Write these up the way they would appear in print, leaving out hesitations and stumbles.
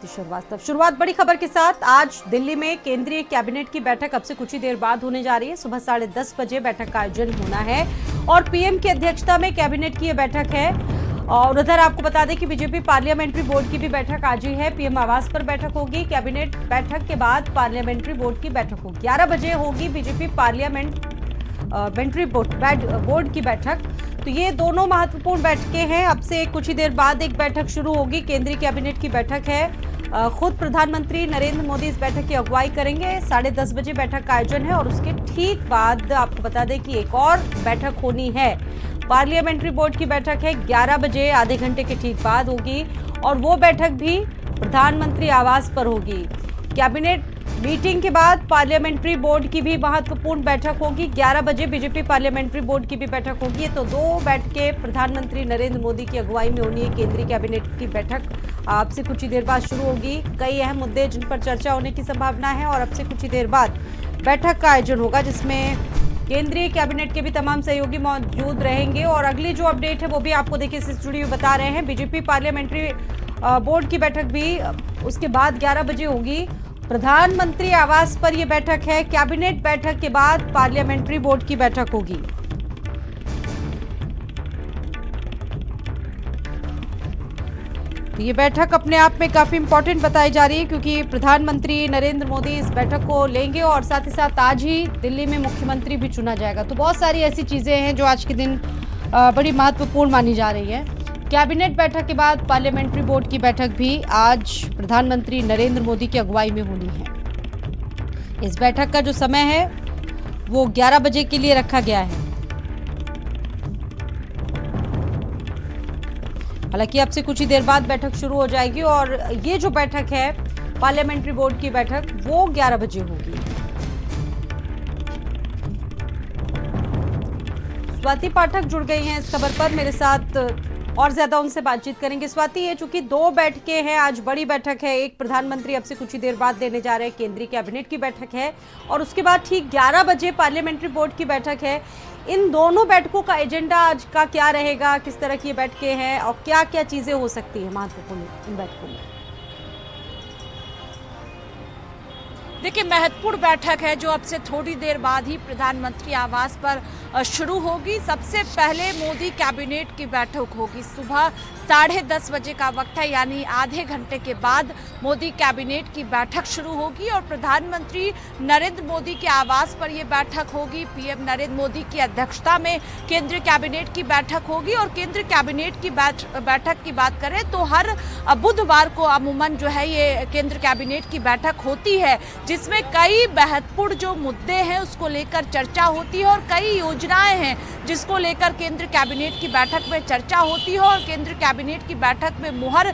शुरुआत बड़ी खबर के साथ। आज दिल्ली में केंद्रीय कैबिनेट की बैठक अब से कुछ ही देर बाद होने जा रही है। सुबह 10:30 बजे बैठक का आयोजन होना है और पीएम की अध्यक्षता में कैबिनेट की यह बैठक है। और उधर आपको बता दें कि बीजेपी पार्लियामेंट्री बोर्ड की भी बैठक आज ही है। पीएम आवास पर बैठक होगी। कैबिनेट बैठक के बाद पार्लियामेंट्री बोर्ड की बैठक होगी। 11 बजे होगी बीजेपी पार्लियामेंट्री बोर्ड की बैठक। तो ये दोनों महत्वपूर्ण बैठकें हैं। अब से कुछ ही देर बाद एक बैठक शुरू होगी। केंद्रीय कैबिनेट की बैठक है। खुद प्रधानमंत्री नरेंद्र मोदी इस बैठक की अगुवाई करेंगे। 10:30 बजे बैठक का आयोजन है और उसके ठीक बाद आपको बता दें कि एक और बैठक होनी है। पार्लियामेंट्री बोर्ड की बैठक है 11 बजे, आधे घंटे के ठीक बाद होगी और वो बैठक भी प्रधानमंत्री आवास पर होगी। कैबिनेट मीटिंग के बाद पार्लियामेंट्री बोर्ड की भी महत्वपूर्ण बैठक होगी। 11 बजे बीजेपी पार्लियामेंट्री बोर्ड की भी बैठक होगी। तो दो बैठकें प्रधानमंत्री नरेंद्र मोदी की अगुवाई में होनी है। केंद्रीय कैबिनेट की बैठक अब से कुछ ही देर बाद शुरू होगी। कई अहम मुद्दे जिन पर चर्चा होने की संभावना है और अब से कुछ ही देर बाद बैठक का आयोजन होगा, जिसमें केंद्रीय कैबिनेट के भी तमाम सहयोगी मौजूद रहेंगे। और अगली जो अपडेट है वो भी आपको देखिए इस स्टूडियो में बता रहे हैं। बीजेपी पार्लियामेंट्री बोर्ड की बैठक भी उसके बाद 11 बजे होगी। प्रधानमंत्री आवास पर यह बैठक है। कैबिनेट बैठक के बाद पार्लियामेंट्री बोर्ड की बैठक होगी। ये बैठक अपने आप में काफी इंपॉर्टेंट बताई जा रही है, क्योंकि प्रधानमंत्री नरेंद्र मोदी इस बैठक को लेंगे और साथ ही साथ आज ही दिल्ली में मुख्यमंत्री भी चुना जाएगा। तो बहुत सारी ऐसी चीजें हैं जो आज के दिन बड़ी महत्वपूर्ण मानी जा रही है। कैबिनेट बैठक के बाद पार्लियामेंट्री बोर्ड की बैठक भी आज प्रधानमंत्री नरेंद्र मोदी की अगुवाई में होनी है। इस बैठक का जो समय है वो 11 बजे के लिए रखा गया है। हालांकि अब से कुछ ही देर बाद बैठक शुरू हो जाएगी और ये जो बैठक है पार्लियामेंट्री बोर्ड की बैठक वो 11 बजे होगी। स्वाति पाठक जुड़ गई हैं इस खबर पर मेरे साथ और ज्यादा उनसे बातचीत करेंगे। स्वाति, ये चूंकि दो बैठकें हैं, आज बड़ी बैठक है, एक प्रधानमंत्री अब से कुछ ही देर बाद देने जा रहे हैं, केंद्रीय कैबिनेट की बैठक है और उसके बाद ठीक 11 बजे पार्लियामेंट्री बोर्ड की बैठक है। इन दोनों बैठकों का एजेंडा आज का क्या रहेगा, किस तरह की बैठकें हैं और क्या क्या चीजें हो सकती है महत्वपूर्ण इन बैठकों में? देखिए, महत्वपूर्ण बैठक है जो अब से थोड़ी देर बाद ही प्रधानमंत्री आवास पर शुरू होगी। सबसे पहले मोदी कैबिनेट की बैठक होगी। सुबह 10:30 बजे का वक्त है, यानी आधे घंटे के बाद मोदी कैबिनेट की बैठक शुरू होगी और प्रधानमंत्री नरेंद्र मोदी के आवास पर यह बैठक होगी। पीएम नरेंद्र मोदी की अध्यक्षता में केंद्रीय कैबिनेट की बैठक होगी। और केंद्रीय कैबिनेट की बैठक की बात करें तो हर बुधवार को अमूमन जो है ये केंद्र कैबिनेट की बैठक होती है, जिसमें कई महत्वपूर्ण जो मुद्दे हैं उसको लेकर चर्चा होती है और कई योजनाएं हैं जिसको लेकर केंद्र कैबिनेट की बैठक में चर्चा होती है और केंद्र कैबिनेट की बैठक में मुहर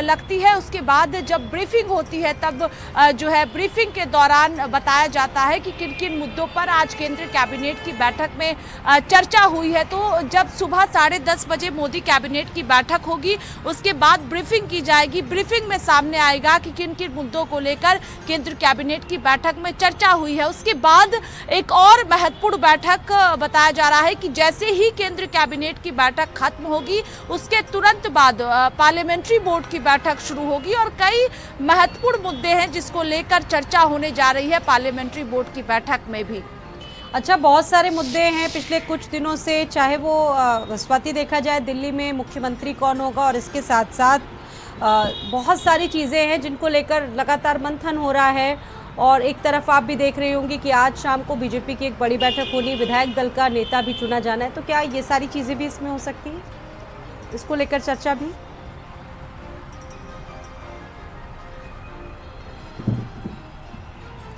लगती है। उसके बाद जब ब्रीफिंग होती है तब जो है ब्रीफिंग के दौरान बताया जाता है कि किन किन मुद्दों पर आज केंद्र कैबिनेट की बैठक में चर्चा हुई है। तो जब सुबह 10:30 बजे मोदी कैबिनेट की बैठक होगी, उसके बाद ब्रीफिंग की जाएगी। ब्रीफिंग में सामने आएगा कि किन किन मुद्दों को लेकर केंद्र कैबिनेट की बैठक में चर्चा हुई है। उसके बाद एक और महत्वपूर्ण बैठक बताया जा रहा है कि जैसे ही केंद्र कैबिनेट की बैठक खत्म होगी उसके तुरंत बाद पार्लियामेंट्री बोर्ड की बैठक शुरू होगी और कई महत्वपूर्ण मुद्दे हैं जिसको लेकर चर्चा होने जा रही है पार्लियामेंट्री बोर्ड की बैठक में भी। अच्छा, बहुत सारे मुद्दे हैं पिछले कुछ दिनों से, चाहे वो स्वाति देखा जाए दिल्ली में मुख्यमंत्री कौन होगा और इसके साथ साथ बहुत सारी चीज़ें हैं जिनको लेकर लगातार मंथन हो रहा है। और एक तरफ आप भी देख रही होंगी कि आज शाम को बीजेपी की एक बड़ी बैठक होनी, विधायक दल का नेता भी चुना जाना है। तो क्या ये सारी चीज़ें भी इसमें हो सकती हैं, इसको लेकर चर्चा भी?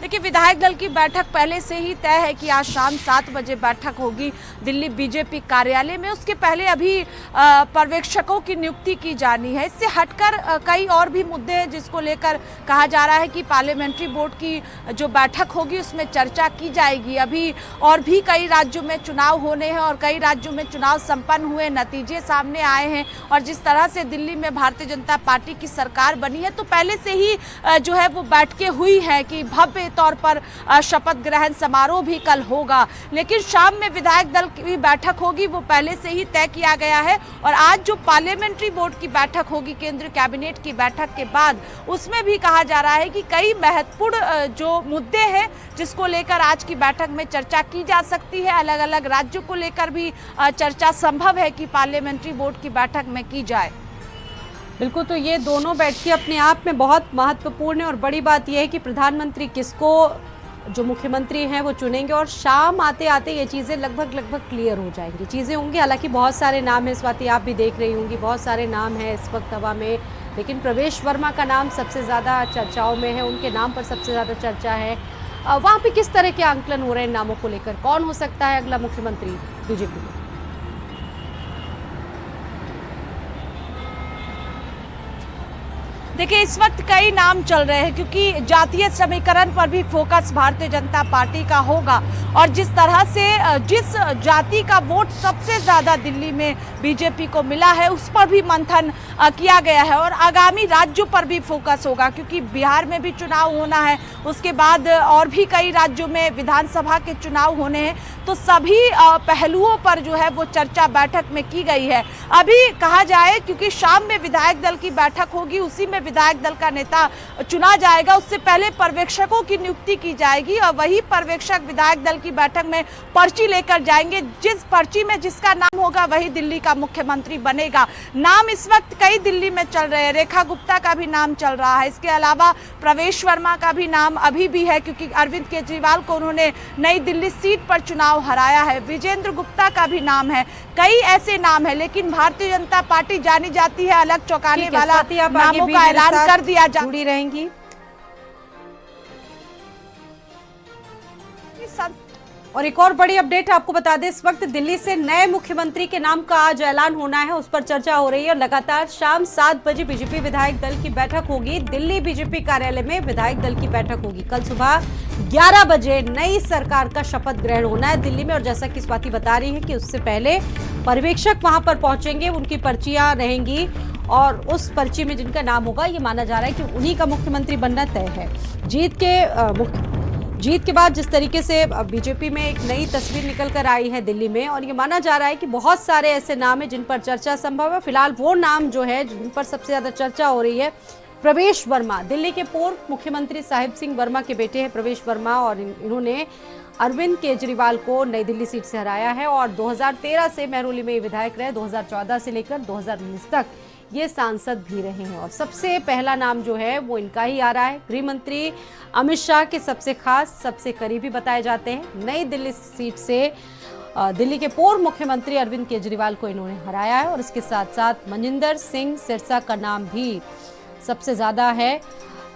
देखिए, विधायक दल की बैठक पहले से ही तय है कि आज शाम 7 बजे बैठक होगी दिल्ली बीजेपी कार्यालय में। उसके पहले अभी पर्यवेक्षकों की नियुक्ति की जानी है। इससे हटकर कई और भी मुद्दे हैं जिसको लेकर कहा जा रहा है कि पार्लियामेंट्री बोर्ड की जो बैठक होगी उसमें चर्चा की जाएगी। अभी और भी कई राज्यों में चुनाव होने हैं और कई राज्यों में चुनाव संपन्न हुए, नतीजे सामने आए हैं और जिस तरह से दिल्ली में भारतीय जनता पार्टी की सरकार बनी है तो पहले से ही जो है वो बैठकें हुई है कि भव्य तौर पर शपथ ग्रहण समारोह भी कल होगा। लेकिन शाम में विधायक दल की बैठक होगी, वो पहले से ही तय किया गया है। और आज जो पार्लियामेंट्री बोर्ड की बैठक होगी, केंद्रीय कैबिनेट की बैठक के बाद, उसमें भी कहा जा रहा है कि कई महत्वपूर्ण जो मुद्दे हैं जिसको लेकर आज की बैठक में चर्चा की जा सकती है। अलग अलग राज्यों को लेकर भी चर्चा संभव है कि पार्लियामेंट्री बोर्ड की बैठक में की जाए। बिल्कुल, तो ये दोनों बैठकें अपने आप में बहुत महत्वपूर्ण है और बड़ी बात यह है कि प्रधानमंत्री किसको जो मुख्यमंत्री हैं वो चुनेंगे और शाम आते आते ये चीज़ें लगभग क्लियर हो जाएंगी। चीज़ें होंगी, हालांकि बहुत सारे नाम हैं, स्वाति आप भी देख रही होंगी, बहुत सारे नाम हैं इस वक्त हवा में, लेकिन प्रवेश वर्मा का नाम सबसे ज़्यादा चर्चाओं में है, उनके नाम पर सबसे ज़्यादा चर्चा है। वहाँ पे किस तरह के आंकलन हो रहे हैं नामों को लेकर, कौन हो सकता है अगला मुख्यमंत्री बीजेपी में? देखिए, इस वक्त कई नाम चल रहे हैं क्योंकि जातीय समीकरण पर भी फोकस भारतीय जनता पार्टी का होगा और जिस तरह से जिस जाति का वोट सबसे ज़्यादा दिल्ली में बीजेपी को मिला है उस पर भी मंथन किया गया है और आगामी राज्यों पर भी फोकस होगा क्योंकि बिहार में भी चुनाव होना है, उसके बाद और भी कई राज्यों में विधानसभा के चुनाव होने हैं, तो सभी पहलुओं पर जो है वो चर्चा बैठक में की गई है। अभी कहा जाए क्योंकि शाम में विधायक दल की बैठक होगी, उसी में विधायक दल का नेता चुना जाएगा, उससे पहले पर्यवेक्षकों की नियुक्ति की जाएगी और वही पर्यवेक्षक विधायक दल की बैठक में पर्ची लेकर जाएंगे। जिस पर्ची में जिसका नाम होगा वही दिल्ली का मुख्यमंत्री बनेगा। नाम इस वक्त कई दिल्ली में चल रहे हैं, रेखा गुप्ता का भी नाम चल रहा है, इसके अलावा प्रवेश वर्मा का भी नाम अभी भी है क्योंकि अरविंद केजरीवाल को उन्होंने नई दिल्ली सीट पर चुनाव हराया है, विजेंद्र गुप्ता का भी नाम है, कई ऐसे नाम है। लेकिन भारतीय जनता पार्टी जानी जाती है अलग चौंकाने वाला नामों का ऐलान कर दिया जा जुड़ी रहेंगी। और एक और बड़ी अपडेट आपको बता दें, इस वक्त दिल्ली से नए मुख्यमंत्री के नाम का आज ऐलान होना है, उस पर चर्चा हो रही है और लगातार शाम 7 बजे बीजेपी विधायक दल की बैठक होगी। दिल्ली बीजेपी कार्यालय में विधायक दल की बैठक होगी। कल सुबह 11 बजे नई सरकार का शपथ ग्रहण होना है दिल्ली में और जैसा कि स्वाति बता रही है कि उससे पहले पर्यवेक्षक वहां पर पहुंचेंगे, उनकी पर्चियां रहेंगी और उस पर्ची में जिनका नाम होगा ये माना जा रहा है कि उन्हीं का मुख्यमंत्री बनना तय है। जीत के बाद जिस तरीके से बीजेपी में एक नई तस्वीर निकल कर आई है दिल्ली में और ये माना जा रहा है कि बहुत सारे ऐसे नाम हैं जिन पर चर्चा संभव है। फिलहाल वो नाम जो है जिन पर सबसे ज्यादा चर्चा हो रही है, प्रवेश वर्मा, दिल्ली के पूर्व मुख्यमंत्री साहिब सिंह वर्मा के बेटे हैं प्रवेश वर्मा और इन्होंने अरविंद केजरीवाल को नई दिल्ली सीट से हराया है और 2013 से महरौली में विधायक रहे, 2014 से लेकर 2019 तक ये सांसद भी रहे हैं और सबसे पहला नाम जो है वो इनका ही आ रहा है। गृह मंत्री अमित शाह के सबसे खास, सबसे करीबी बताए जाते हैं। नई दिल्ली सीट से दिल्ली के पूर्व मुख्यमंत्री अरविंद केजरीवाल को इन्होंने हराया है और इसके साथ साथ मनजिंदर सिंह सिरसा का नाम भी सबसे ज़्यादा है।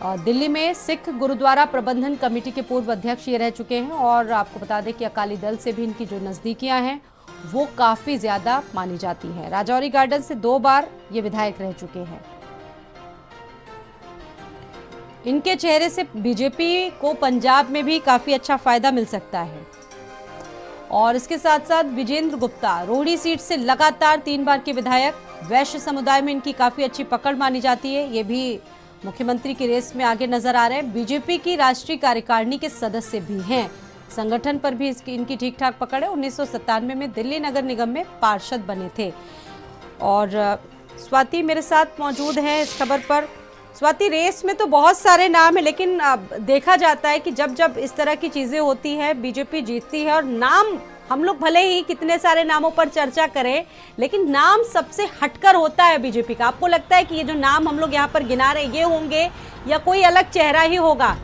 दिल्ली में सिख गुरुद्वारा प्रबंधन कमेटी के पूर्व अध्यक्ष ये रह चुके हैं और आपको बता दें कि अकाली दल से भी इनकी जो नज़दीकियां हैं वो काफ़ी ज़्यादा मानी जाती है। राजौरी गार्डन से 2 बार ये विधायक रह चुके हैं। इनके चेहरे से बीजेपी को पंजाब में भी काफ़ी अच्छा फायदा मिल सकता है। और इसके साथ साथ विजेंद्र गुप्ता रोहड़ी सीट से लगातार 3 बार के विधायक, वैश्य समुदाय में इनकी काफ़ी अच्छी पकड़ मानी जाती है, ये भी मुख्यमंत्री की रेस में आगे नजर आ रहे हैं। बीजेपी की राष्ट्रीय कार्यकारिणी के सदस्य भी हैं, संगठन पर भी इनकी ठीक ठाक पकड़ है। 1997 में दिल्ली नगर निगम में पार्षद बने थे। और स्वाति मेरे साथ मौजूद है इस खबर पर। स्वाति, रेस में तो बहुत सारे नाम हैं लेकिन देखा जाता है कि जब जब इस तरह की चीज़ें होती है बीजेपी जीतती है और नाम, हम लोग भले ही कितने सारे नामों पर चर्चा करें लेकिन नाम सबसे हटकर होता है बीजेपी का। आपको लगता है कि ये जो नाम हम लोग यहाँ पर गिना रहे ये होंगे या कोई अलग चेहरा ही होगा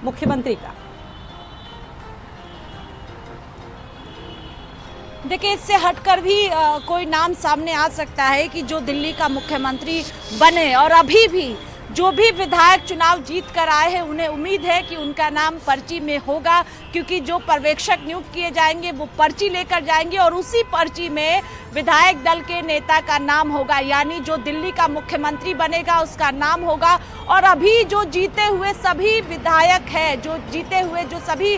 मुख्यमंत्री का? देखिए, इससे हटकर भी कोई नाम सामने आ सकता है कि जो दिल्ली का मुख्यमंत्री बने और अभी भी जो भी विधायक चुनाव जीत कर आए हैं उन्हें उम्मीद है कि उनका नाम पर्ची में होगा क्योंकि जो पर्यवेक्षक नियुक्त किए जाएंगे वो पर्ची लेकर जाएंगे और उसी पर्ची में विधायक दल के नेता का नाम होगा, यानी जो दिल्ली का मुख्यमंत्री बनेगा उसका नाम होगा। और अभी जो जीते हुए सभी विधायक हैं, जो जीते हुए जो सभी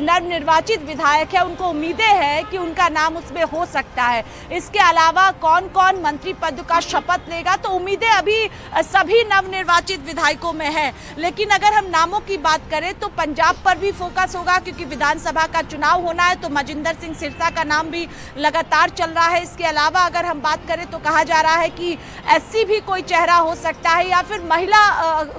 नवनिर्वाचित विधायक हैं, उनको उम्मीदें हैं कि उनका नाम उसमें हो सकता है। इसके अलावा कौन कौन मंत्री पद का शपथ लेगा, तो उम्मीदें अभी सभी नवनिर्वाचित विधायकों में है। लेकिन अगर हम नामों की बात करें तो पंजाब पर भी फोकस होगा, क्योंकि विधानसभा का चुनाव होना है, तो मजिंदर सिंह सिरसा का नाम भी लगातार चल रहा है। इसके अलावा अगर हम बात करें तो कहा जा रहा है कि एससी भी कोई चेहरा हो सकता है, या फिर महिला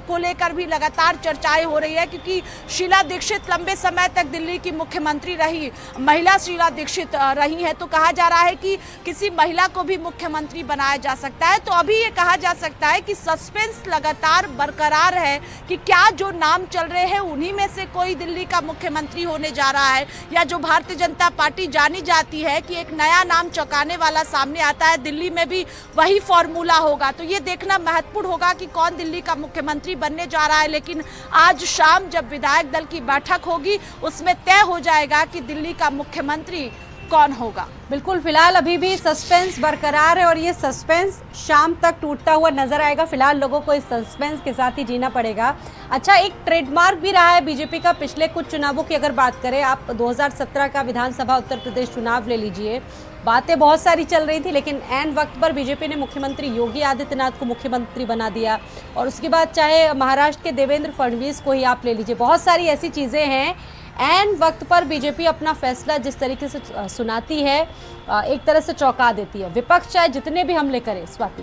को लेकर भी लगातार चर्चाएं हो रही है, क्योंकि शीला दीक्षित लंबे समय तक दिल्ली की मुख्यमंत्री रही, महिला शीला दीक्षित रही है, तो कहा जा रहा है कि किसी महिला को भी मुख्यमंत्री बनाया जा सकता है। तो अभी ये कहा जा सकता है कि सस्पेंस लगातार बरकरार है कि क्या जो नाम चल रहे हैं उन्हीं में से कोई दिल्ली का मुख्यमंत्री होने जा रहा है, या जो भारतीय जनता पार्टी जानी जाती है कि एक नया नाम चौंकाने वाला सामने आता है, दिल्ली में भी वही फॉर्मूला होगा। तो ये देखना महत्वपूर्ण होगा कि कौन दिल्ली का मुख्यमंत्री बनने जा रहा है। लेकिन आज शाम जब विधायक दल की बैठक होगी उसमें तय हो जाएगा कि दिल्ली का मुख्यमंत्री कौन होगा। बिल्कुल, फिलहाल अभी भी सस्पेंस बरकरार है और ये सस्पेंस शाम तक टूटता हुआ नजर आएगा। फिलहाल लोगों को इस सस्पेंस के साथ ही जीना पड़ेगा। अच्छा, एक ट्रेडमार्क भी रहा है बीजेपी का पिछले कुछ चुनावों की अगर बात करें, आप 2017 का विधानसभा उत्तर प्रदेश चुनाव ले लीजिए, बातें बहुत सारी चल रही थी, लेकिन ऐन वक्त पर बीजेपी ने मुख्यमंत्री योगी आदित्यनाथ को मुख्यमंत्री बना दिया। और उसके बाद चाहे महाराष्ट्र के देवेंद्र फडणवीस को ही आप ले लीजिए, बहुत सारी ऐसी चीज़ें हैं। ऐन वक्त पर बीजेपी अपना फैसला जिस तरीके से सुनाती है, एक तरह से चौंका देती है। विपक्ष चाहे जितने भी हमले करे। स्वाति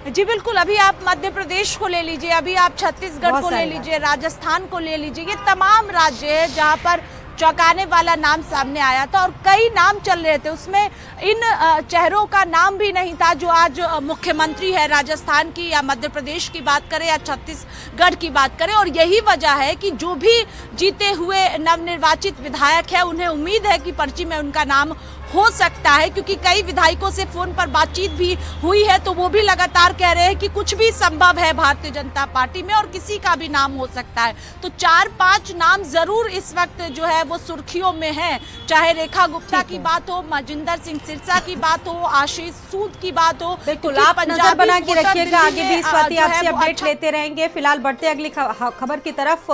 जी बिल्कुल, अभी आप मध्य प्रदेश को ले लीजिए, अभी आप छत्तीसगढ़ को ले लीजिए, राजस्थान को ले लीजिए, ये तमाम राज्य है जहां पर चौंकाने वाला नाम सामने आया था और कई नाम चल रहे थे। उसमें इन चेहरों का नाम भी नहीं था जो आज मुख्यमंत्री है राजस्थान की, या मध्य प्रदेश की बात करें या छत्तीसगढ़ की बात करें। और यही वजह है कि जो भी जीते हुए नवनिर्वाचित विधायक है उन्हें उम्मीद है कि पर्ची में उनका नाम हो सकता है, क्योंकि कई विधायकों से फोन पर बातचीत भी हुई है, तो वो भी लगातार कह रहे हैं कि कुछ भी संभव है भारतीय जनता पार्टी में और किसी का भी नाम हो सकता है। तो 4-5 नाम जरूर इस वक्त जो है वो सुर्खियों में है, चाहे रेखा गुप्ता की बात हो, मजिंदर सिंह सिरसा की बात हो, आशीष सूद की बात हो। बिल्कुल, आप नजर बना के रखिएगा, आगे भी स्वाति आपसे अपडेट लेते रहेंगे। फिलहाल बढ़ते अगली खबर की तरफ।